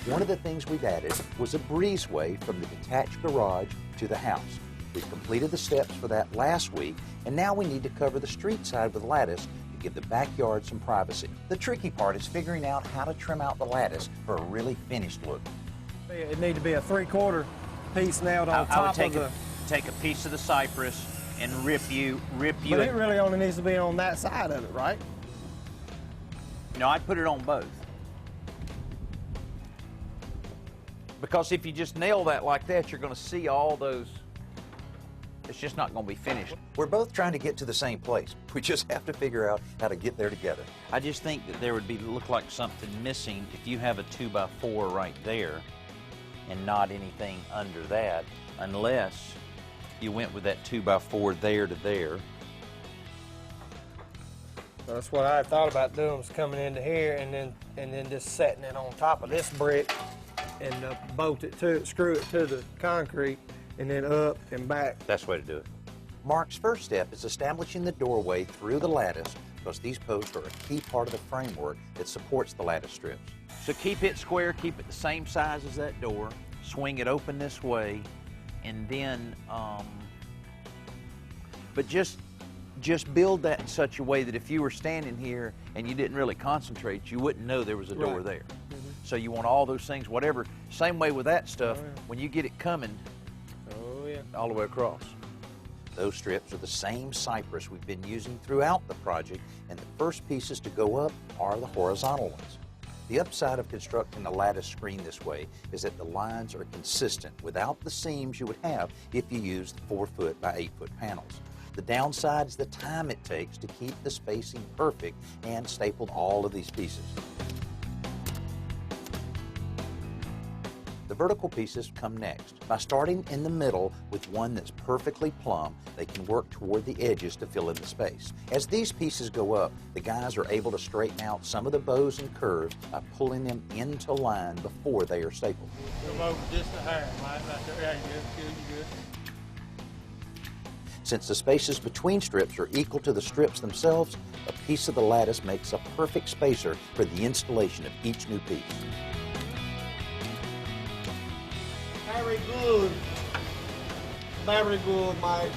One of the things we've added was a breezeway from the detached garage to the house. We've completed the steps for that last week, and now we need to cover the street side with lattice to give the backyard some privacy. The tricky part is figuring out how to trim out the lattice for a really finished look. It needs to be a 3/4 piece nailed on top of the... Take a piece of the cypress and rip you. But it really only needs to be on that side of it, right? No, I'd put it on both. Because if you just nail that like that, you're going to see all those. It's just not going to be finished. We're both trying to get to the same place. We just have to figure out how to get there together. I just think that there would look like something missing if you have a 2x4 right there and not anything under that, unless you went with that 2x4 there to there. That's what I thought about doing, was coming into here and then just setting it on top of this brick and bolt it to it, screw it to the concrete, and then up and back. That's the way to do it. Mark's first step is establishing the doorway through the lattice, because these posts are a key part of the framework that supports the lattice strips. So keep it square, keep it the same size as that door, swing it open this way, and then, but just build that in such a way that if you were standing here and you didn't really concentrate, you wouldn't know there was a door there. So you want all those things, whatever, same way with that stuff, when you get it coming, all the way across. Those strips are the same cypress we've been using throughout the project, and the first pieces to go up are the horizontal ones. The upside of constructing a lattice screen this way is that the lines are consistent without the seams you would have if you used 4-foot by 8-foot panels. The downside is the time it takes to keep the spacing perfect and staple all of these pieces. The vertical pieces come next. By starting in the middle with one that's perfectly plumb, they can work toward the edges to fill in the space. As these pieces go up, the guys are able to straighten out some of the bows and curves by pulling them into line before they are stapled. Come over just a hair, right there. Yeah, good. Since the spaces between strips are equal to the strips themselves, a piece of the lattice makes a perfect spacer for the installation of each new piece. Very good. Very good, Mike.